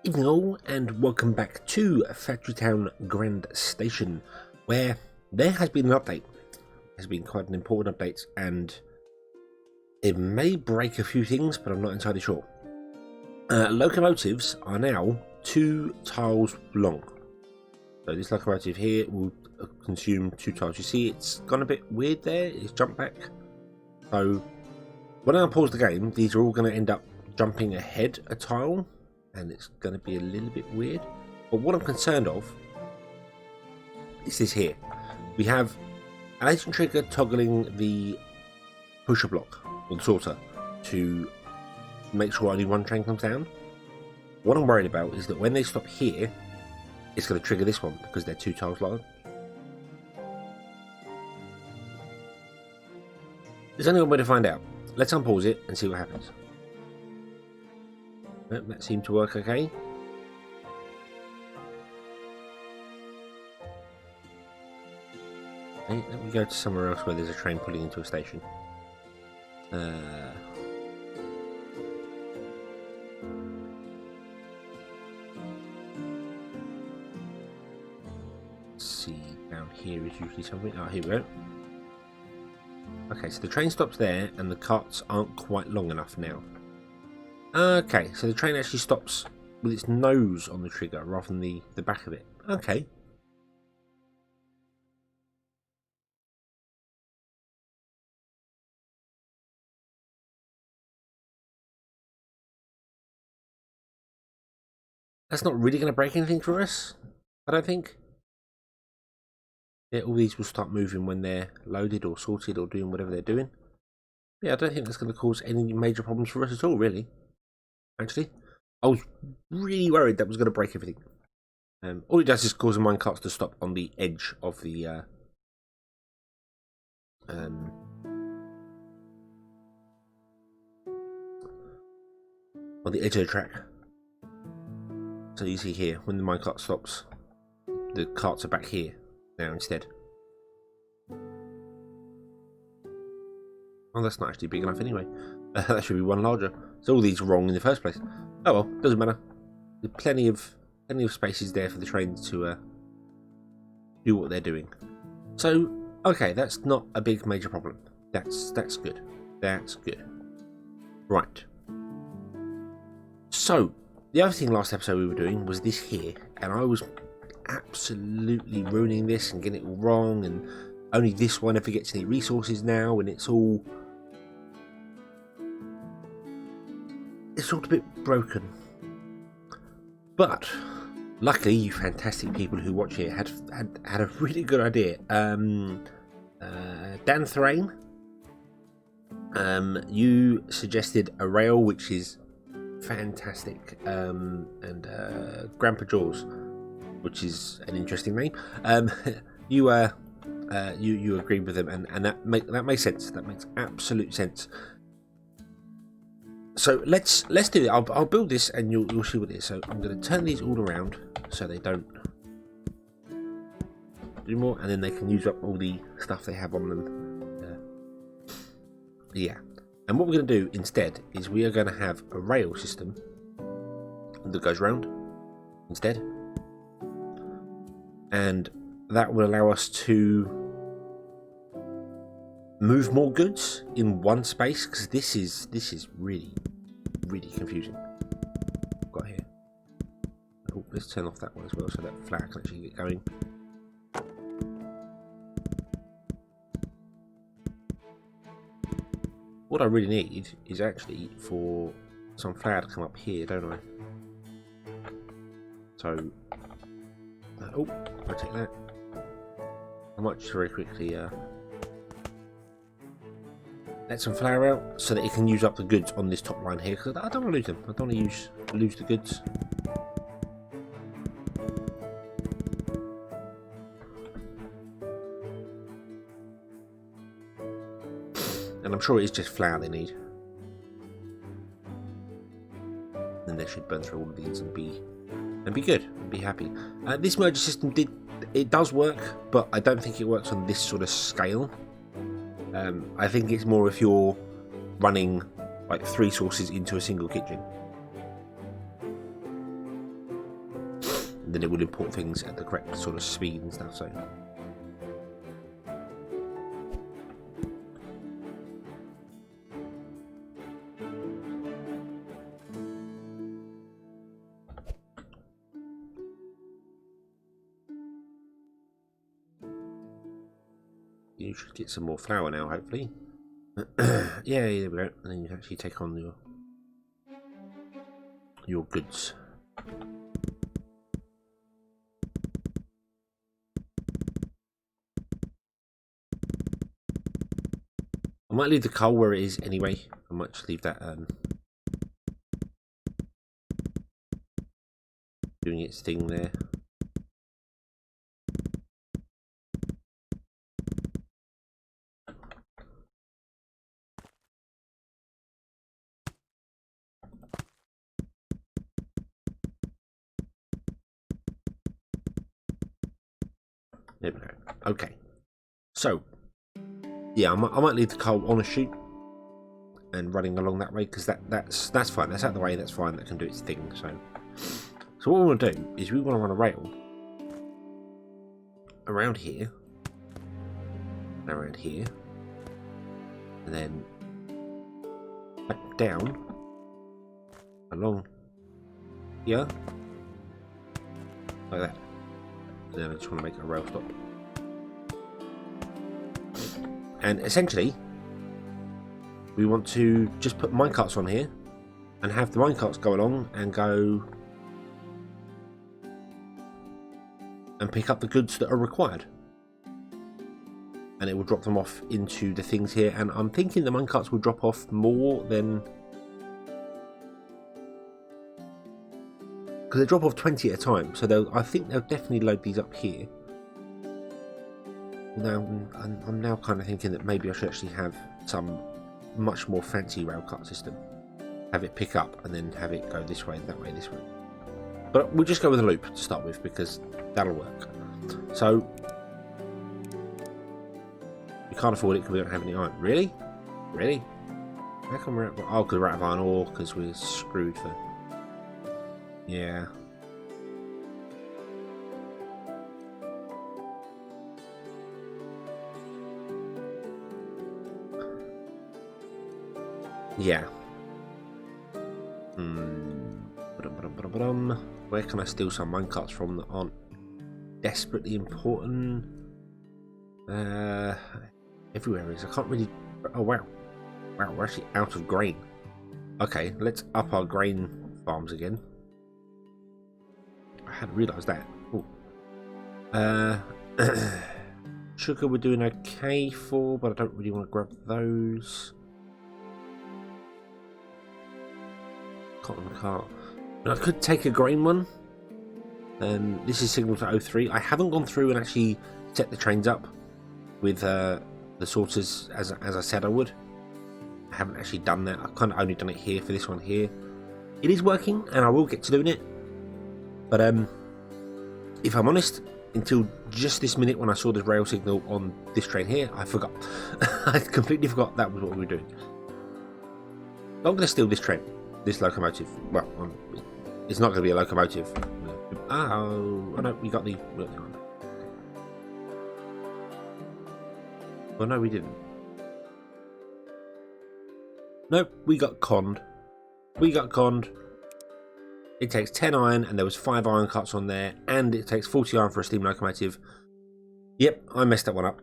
Evening all, and welcome back to Factory Town Grand Station, where there has been an update. Has been quite an important update, and it may break a few things, but I'm not entirely sure. Locomotives are now 2 tiles long. So this locomotive here will consume 2 tiles. You see it's gone a bit weird there, it's jumped back. So when I pause the game, these are all going to end up jumping ahead a tile, and it's going to be a little bit weird. But what I'm concerned of is this here. We have an agent trigger toggling the pusher block, or the sorter, to make sure only one train comes down. What I'm worried about is that when they stop here, it's going to trigger this one, because they're 2 tiles long. There's only one way to find out. Let's unpause it and see what happens. That seemed to work okay. Okay, let me go to somewhere else where there's a train pulling into a station. Let's see, down here is usually something. Oh, here we go. Okay, so the train stops there and the carts aren't quite long enough now. Okay, so the train actually stops with its nose on the trigger rather than the back of it. Okay. That's not really going to break anything for us, I don't think. Yeah, all these will start moving when they're loaded or sorted or doing whatever they're doing. Yeah, I don't think that's going to cause any major problems for us at all, really. Actually, I was really worried that was going to break everything. All it does is cause the minecarts to stop on the edge of the on the edge of the track. So you see here, when the minecart stops, the carts are back here now instead. Oh, that's not actually big enough anyway. That should be one larger. So all these are wrong in the first place. Oh well, doesn't matter. There's plenty of spaces there for the trains to do what they're doing. So okay, that's not a big major problem. That's good. That's good. Right. So the other thing last episode we were doing was this here, and I was absolutely ruining this and getting it all wrong, and only this one ever gets any resources now, and it's all a bit broken. But luckily, you fantastic people who watch here had a really good idea. Dan Thrain, you suggested a rail, which is fantastic, and Grandpa Jaws, which is an interesting name. You agreed with them, and that makes sense. That makes absolute sense. So let's do it. I'll build this, and you'll see what it is. So I'm going to turn these all around so they don't do more, and then they can use up all the stuff they have on them. Yeah. And what we're going to do instead is we are going to have a rail system that goes round instead, and that will allow us to move more goods in one space, because this is really confusing. Got here. Oh, let's turn off that one as well so that flower can actually get going. What I really need is actually for some flour to come up here, don't I? So, oh, I'll take that. I might just very quickly let some flour out so that it can use up the goods on this top line here, because I don't want to lose them. I don't want to lose the goods. And I'm sure it is just flour they need. And they should burn through all of these and be good, and be happy. This merger system does work, but I don't think it works on this sort of scale. I think it's more if you're running like 3 sources into a single kitchen. and then it will import things at the correct sort of speed and stuff. So. You should get some more flour now, hopefully. Yeah, there we go. And then you can actually take on your goods. I might leave the coal where it is anyway. I might just leave that doing its thing there. There we go. Okay. So, yeah, I might leave the coal on a chute and running along that way, because that's fine. That's out of the way. That's fine. That can do its thing. So what we want to do is we want to run a rail around here, and then back down along here like that. And then I just want to make a rail stop. And essentially, we want to just put minecarts on here and have the minecarts go along and go and pick up the goods that are required. And it will drop them off into the things here. And I'm thinking the minecarts will drop off more than... because they drop off 20 at a time. So I think they'll definitely load these up here. Now, I'm now kind of thinking that maybe I should actually have some much more fancy railcart system. Have it pick up and then have it go this way, that way, this way. But we'll just go with a loop to start with, because that'll work. So, we can't afford it because we don't have any iron. Really? Really? How come we're out? Oh, because we're out of iron ore, because we're screwed for... yeah. Yeah. Where can I steal some minecarts from that aren't desperately important? Everywhere is. I can't really... oh, wow. Wow, we're actually out of grain. Okay, let's up our grain farms again. I hadn't realised that. Ooh. Sugar we're doing okay for, but I don't really want to grab those. Cotton cart. I could take a grain one. This is signal to 03. I haven't gone through and actually set the trains up with the sorters as I said I would. I haven't actually done that. I've kind of only done it here for this one here. It is working, and I will get to doing it. But if I'm honest, until just this minute when I saw the rail signal on this train here, I forgot. I completely forgot that was what we were doing. I'm going to steal this train. This locomotive. Well, it's not going to be a locomotive. Oh no, we got the one. Well, no, we didn't. Nope, we got conned. It takes 10 iron, and there was 5 iron carts on there, and it takes 40 iron for a steam locomotive. Yep, I messed that one up.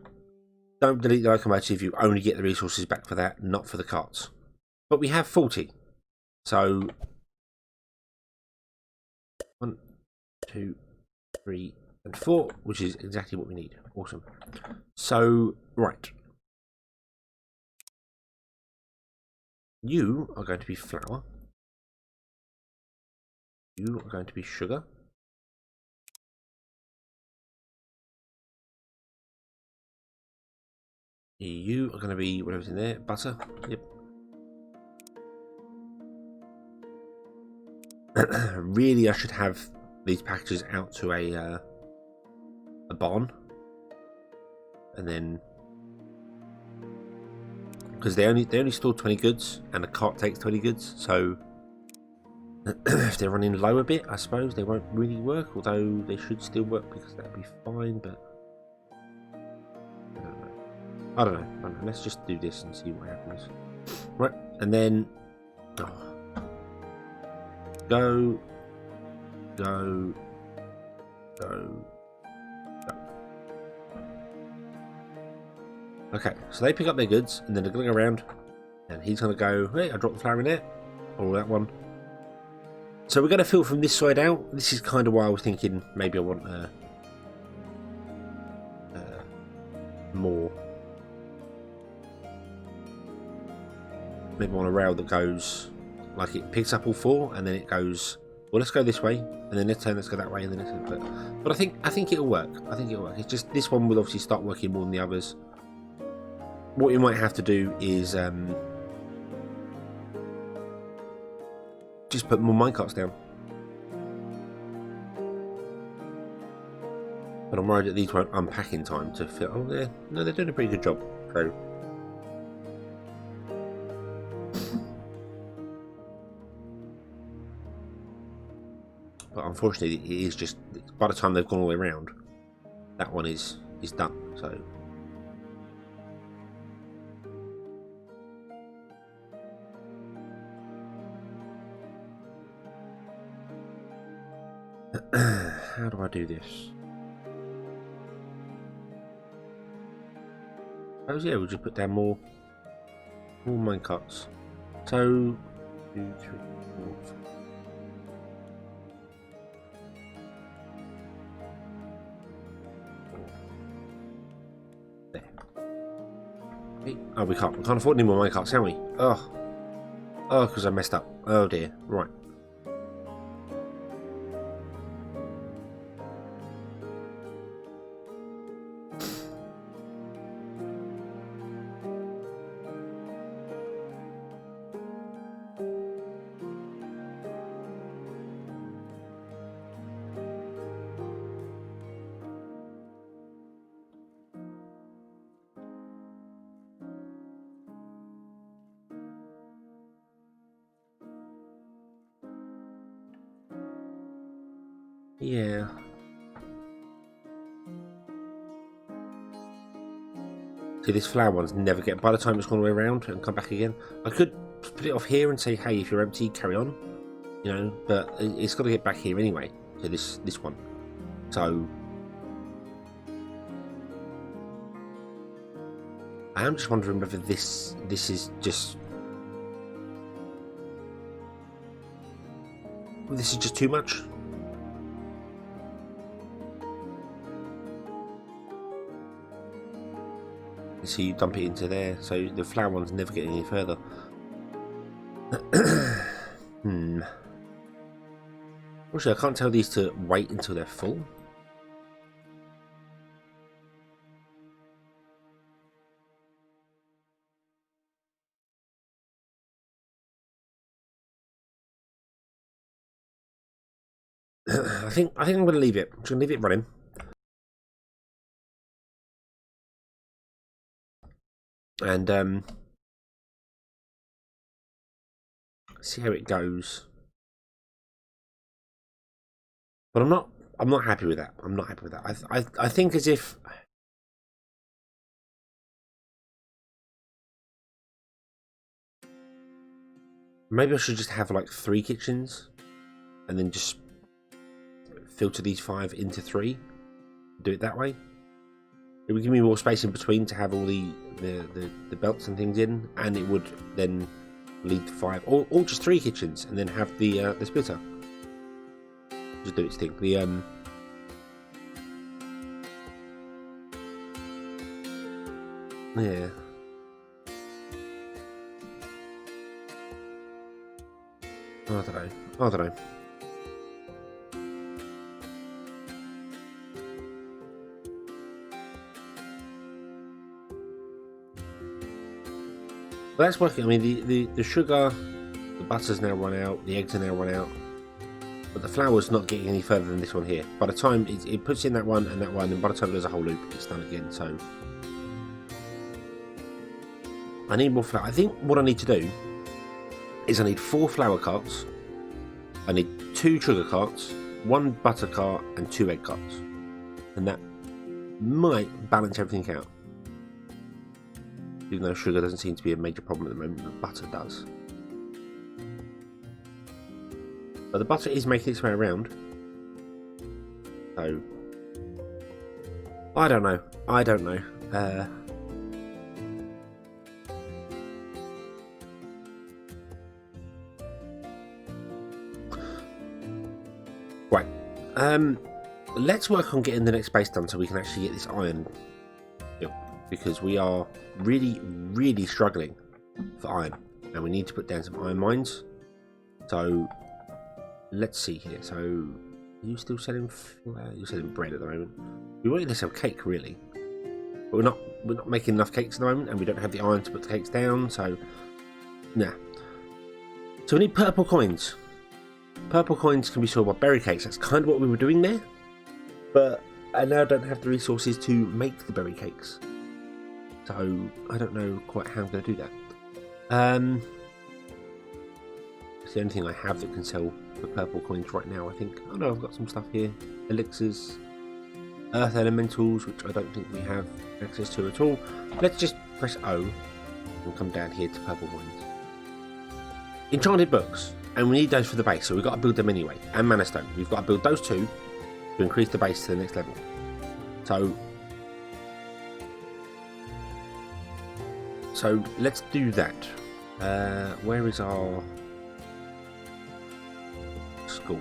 Don't delete the locomotive. You only get the resources back for that, not for the carts. But we have 40. So 1, 2, 3, and 4, which is exactly what we need. Awesome. So, right. You are going to be flour. You are going to be sugar. You are going to be whatever's in there. Butter. Yep. Really, I should have these packages out to a barn, and then because they only store 20 goods, and a cart takes 20 goods, so If they're running low a bit, I suppose they won't really work, although they should still work because that'd be fine, but I don't know. Let's just do this and see what happens. Right, and then go. Okay, so they pick up their goods and then they're going to go around and he's going to go, hey, I dropped the flower in there, or that one. So we're going to fill from this side out. This is kind of why I was thinking maybe I want more. Maybe I want a rail that goes, like it picks up all four and then it goes, well, let's go this way and then let's go that way and then let's but I think it'll work. I think it'll work. It's just this one will obviously start working more than the others. What you might have to do is just put more minecarts down. But I'm worried that these won't unpack in time to fit. Oh, they're doing a pretty good job. So. But unfortunately, it is just by the time they've gone all the way around, that one is done. So. How do I do this? Oh yeah, we'll just put down more minecarts. So 2, 3, 4, 5. There. Oh, we can't afford any more minecarts, can we? Oh, because I messed up. Oh dear. Right. Yeah. See, this flower one's never get. By the time it's gone all the way around and come back again, I could put it off here and say, "Hey, if you're empty, carry on," you know. But it's got to get back here anyway. To this one. So I am just wondering whether this is just too much. So you dump it into there, so the flower ones never get any further. Actually, I can't tell these to wait until they're full. I think I'm going to leave it. I'm just going to leave it running. And see how it goes. But I'm not happy with that. I'm not happy with that. I think as if maybe I should just have like 3 kitchens and then just filter these 5 into 3. Do it that way. It would give me more space in between to have all the belts and things in, and it would then lead to 5 or just 3 kitchens and then have the splitter. Just do its thing. The yeah. I don't know. But that's working. I mean, the sugar, the butter's now run out, the eggs are now run out, but the flour's not getting any further than this one here. By the time it puts in that one, and by the time there's a whole loop, it's done again. So I need more flour. I think what I need to do is I need 4 flour carts, I need 2 sugar carts, 1 butter cart, and 2 egg carts. And that might balance everything out. Even though sugar doesn't seem to be a major problem at the moment, but butter does. But the butter is making its way around. So, I don't know. Right. Let's work on getting the next base done so we can actually get this iron built, because we are really struggling for iron, and we need to put down some iron mines. So let's see here. So are you still selling flour? You're selling bread at the moment. We wanted to sell cake really, but we're not making enough cakes at the moment, and we don't have the iron to put the cakes down. So nah. So we need purple coins. Purple coins can be sold by berry cakes. That's kind of what we were doing there, but I now don't have the resources to make the berry cakes. So I don't know quite how I'm going to do that. It's the only thing I have that can sell for purple coins right now, I think. Oh no, I've got some stuff here. Elixirs, earth elementals, which I don't think we have access to at all. Let's just press O and come down here to purple coins. Enchanted books, and we need those for the base, so we've got to build them anyway. And mana stone, we've got to build those 2 to increase the base to the next level. So let's do that. Where is our school?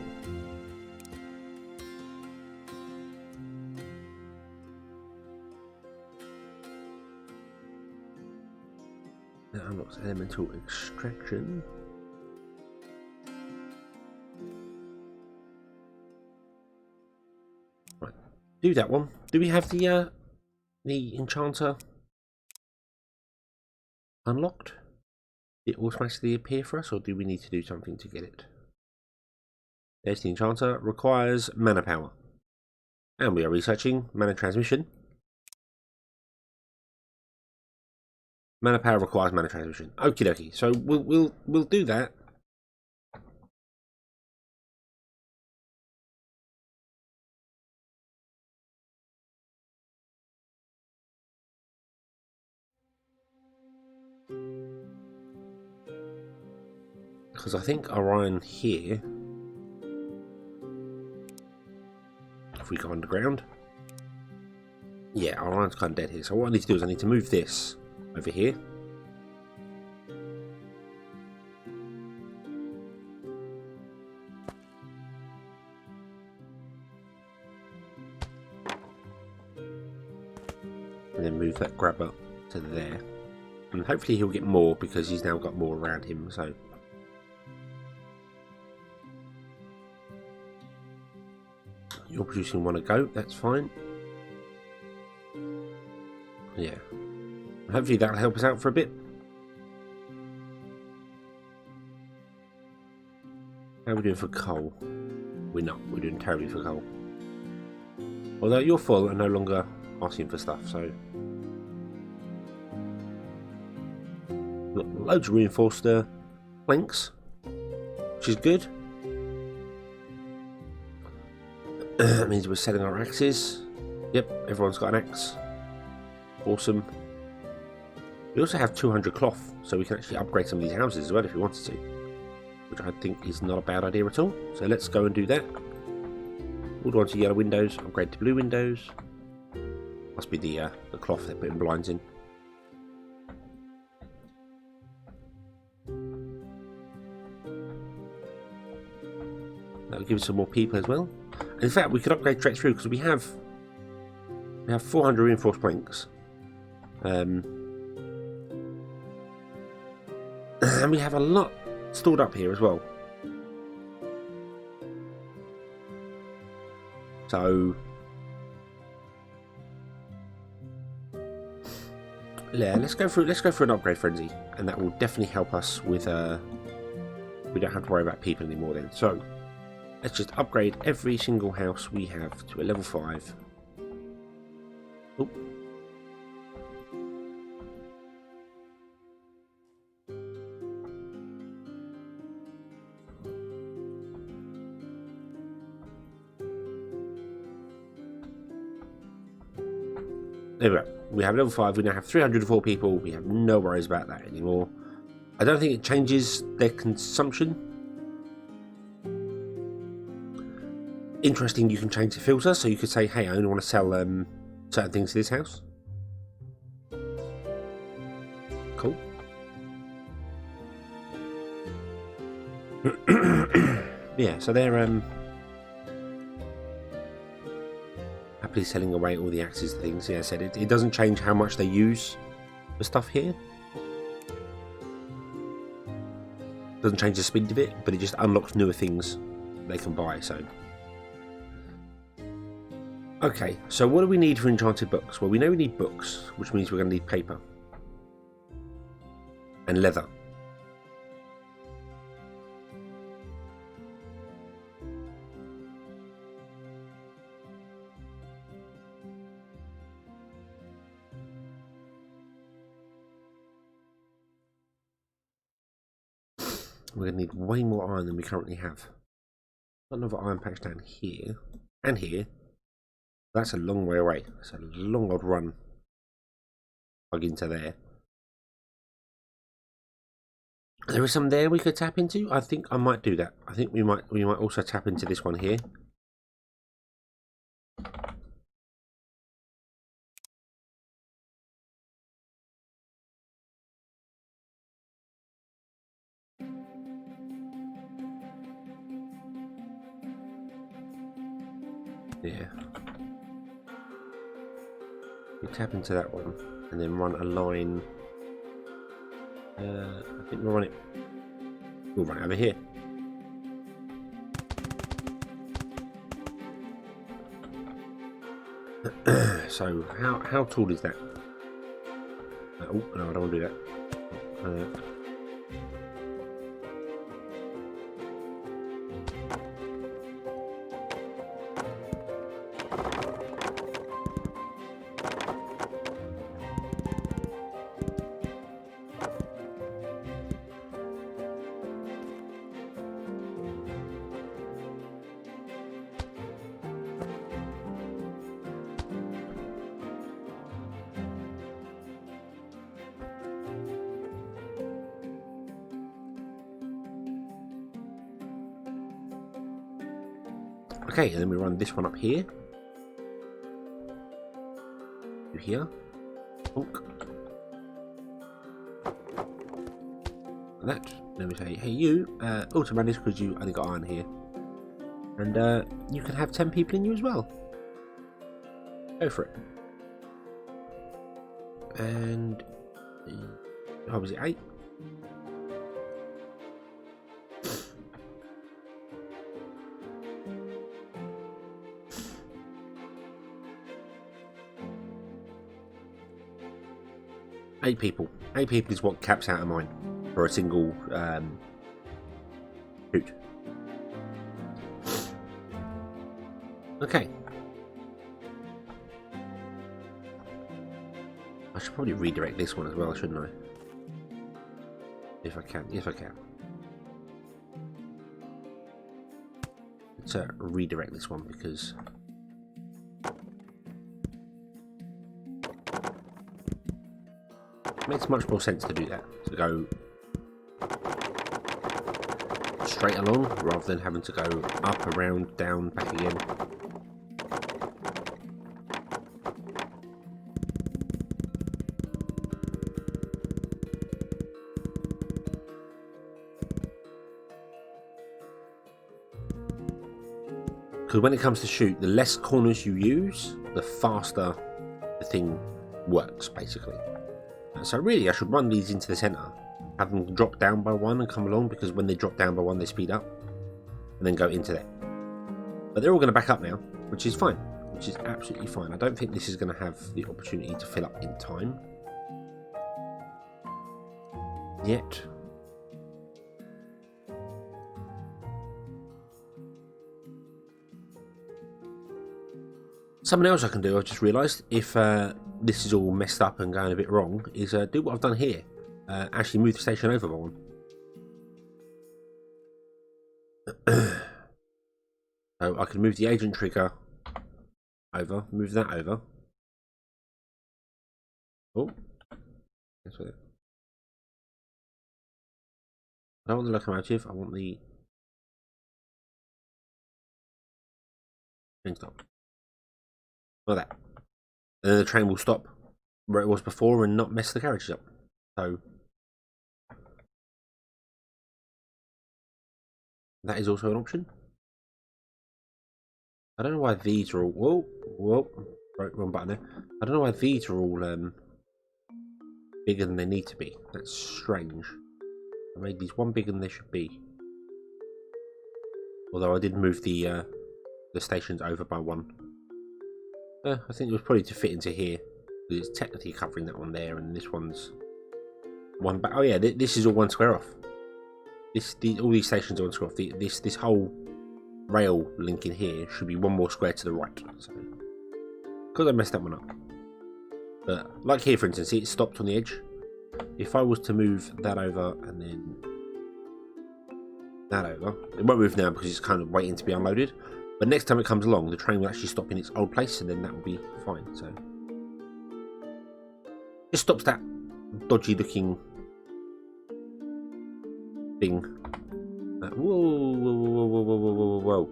That unlocks elemental extraction. Right, do that one. Do we have the enchanter unlocked? Did it automatically appear for us, or do we need to do something to get it? There's the enchanter. Requires mana power, and we are researching mana transmission. Mana power requires mana transmission. Okie dokie. So we'll do that. Because I think our iron here, if we go underground, yeah, our iron's kind of dead here. So what I need to do is I need to move this over here. And then move that grabber to there. And hopefully he'll get more because he's now got more around him, so. You're producing 1 a go, that's fine. Yeah. Hopefully that'll help us out for a bit. How are we doing for coal? We're not. We're doing terribly for coal. Although you're full and no longer asking for stuff, so. Got loads of reinforced planks, which is good. That means we're selling our axes. Yep, everyone's got an axe. Awesome. We also have 200 cloth, so we can actually upgrade some of these houses as well if we wanted to, which I think is not a bad idea at all. So let's go and do that. We'll go on to yellow windows, upgrade to blue windows. Must be the cloth they're putting blinds in. That'll give us some more people as well. In fact, we could upgrade straight through because we have 400 reinforced planks, and we have a lot stored up here as well. So yeah, let's go for an upgrade frenzy, and that will definitely help us with. We don't have to worry about people anymore then. So let's just upgrade every single house we have to a level 5. Oh. there we go. We have level 5. We now have 304 people. We have no worries about that anymore. I don't think it changes their consumption. Interesting, you can change the filter, so you could say, hey, I only want to sell certain things to this house. Cool. Yeah, so they're happily selling away all the axes and things. Yeah, I said it doesn't change how much they use the stuff here. Doesn't change the speed of it, but it just unlocks newer things they can buy. So, okay, so what do we need for enchanted books? Well, we know we need books, which means we're going to need paper and leather. We're going to need way more iron than we currently have. Got another iron patch down here and here. That's a long way away. It's a long old run. Plug into there. There is some there we could tap into. I think I might do that. I think we might also tap into this one here. Yeah. We tap into that one and then run a line. I think we'll run it over here. So how tall is that? Oh no, I don't want to do that. 'Kay, and then we run this one up here. To here. Bonk. And that. Then we say, hey you, auto manage because you only got iron here. And you can have 10 people in you as well. Go for it. And how was it? 8? Eight people. 8 people is what caps out of mine for a single chute. Okay. I should probably redirect this one as well, shouldn't I? If I can. Yes, I can. Let's redirect this one because it makes much more sense to do that. To go straight along rather than having to go up, around, down, back again. Because when it comes to shoot, the less corners you use, the faster the thing works, basically. So really, I should run these into the centre, have them drop down by 1 and come along, because when they drop down by 1, they speed up, and then go into there. But they're all going to back up now, which is fine, which is absolutely fine. I don't think this is going to have the opportunity to fill up in time yet. Something else I can do, I've just realised, if this is all messed up and going a bit wrong, is do what I've done here. Actually move the station over by 1. So I can move the agent trigger over, move that over. Oh, that's it. I don't want the locomotive. I want the train stop. Like that. And then the train will stop where it was before and not mess the carriages up. So that is also an option. I don't know why these are all. Whoa, wrong button there. I don't know why these are all bigger than they need to be. That's strange. I made these one bigger than they should be. Although I did move the stations over by one. I think it was probably to fit into here. It's technically covering that one there, and this one's one back. Oh yeah, this is all one square off. All these stations are one square off. This whole rail link in here should be one more square to the right. So, because I messed that one up. But like here, for instance, see, it stopped on the edge. If I was to move that over and then that over, it won't move now because it's kind of waiting to be unloaded. But next time it comes along, the train will actually stop in its old place, and then that will be fine. So just stops that dodgy looking thing. Whoa, whoa, whoa, whoa, whoa, whoa, whoa, whoa.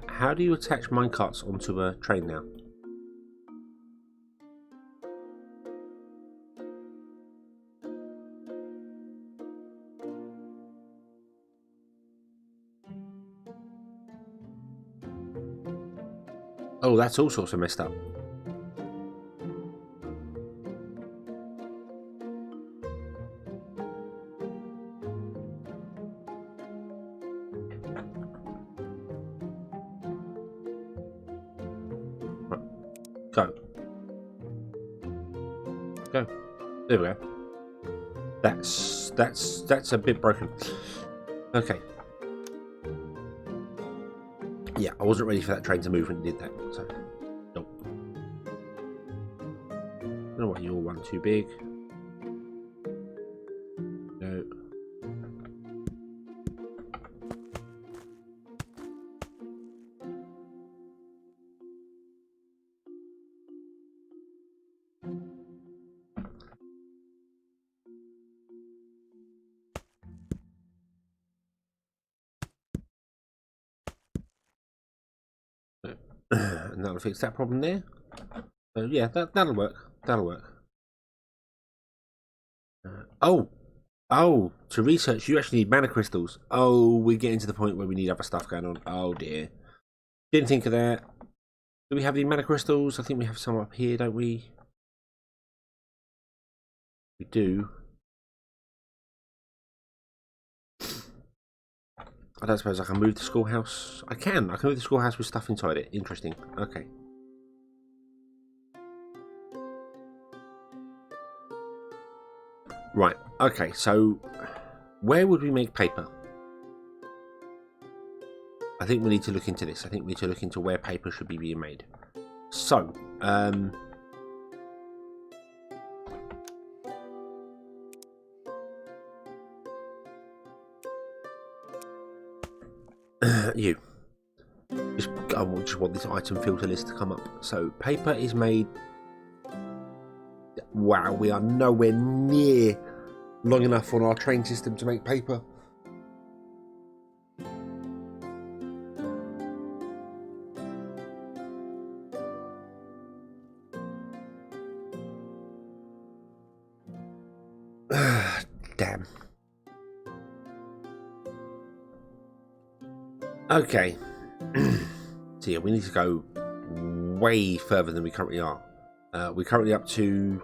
How do you attach minecarts onto a train now? Oh, that's all sorts of messed up. Go. Go. There we go. That's a bit broken. Okay. Yeah, I wasn't ready for that train to move when it did that. So, nope. I don't know why you're one too big. No. And that'll fix that problem there. So yeah, that'll work. That'll work. Oh, to research you actually need mana crystals. Oh, we're getting to the point where we need other stuff going on. Oh dear. Didn't think of that. Do we have any mana crystals? I think we have some up here, don't we? We do. I don't suppose I can move the schoolhouse. I can move the schoolhouse with stuff inside it. Interesting. Okay. Right. Okay, so where would we make paper? I think we need to look into this. I think we need to look into where paper should be being made. So, you. I just want this item filter list to come up. So, paper is made. Wow, we are nowhere near long enough on our train system to make paper. Damn. Okay. So yeah, we need to go way further than we currently are. We're currently up to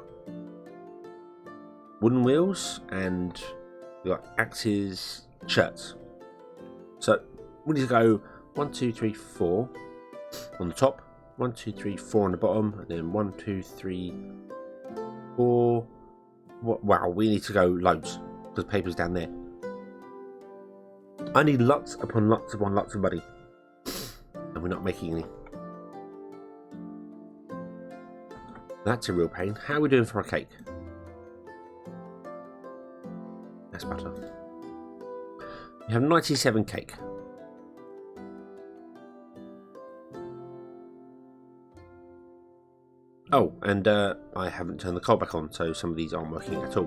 wooden wheels, and we've got axes, chutes. So we need to go 1, 2, 3, 4 on the top, 1, 2, 3, 4 on the bottom, and then 1, 2, 3, 4. Wow, we need to go loads because paper's down there. I need lots upon lots upon lots of money. and we're not making any. That's a real pain. How are we doing for a cake? That's butter. We have 97 cake. Oh, and I haven't turned the coal back on, so some of these aren't working at all.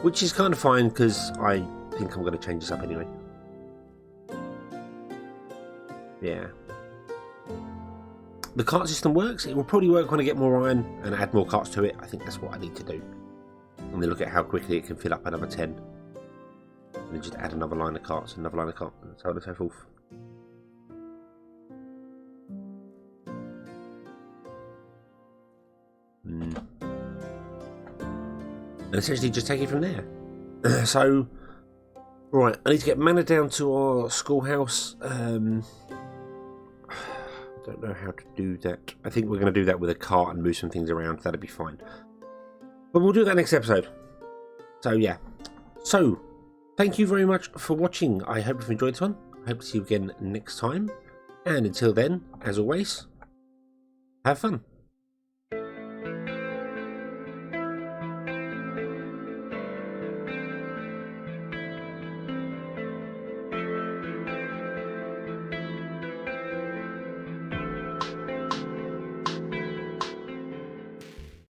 Which is kind of fine, because I think I'm going to change this up anyway. Yeah. The cart system works. It will probably work when I get more iron and add more carts to it. I think that's what I need to do. And then look at how quickly it can fill up another 10. And then just add another line of carts, another line of carts, and so on and so forth. And essentially just take it from there. So, right, I need to get mana down to our schoolhouse. I don't know how to do that. I think we're going to do that with a cart and move some things around. That'll be fine. But we'll do that next episode. So, yeah. So, thank you very much for watching. I hope you've enjoyed this one. I hope to see you again next time. And until then, as always, have fun.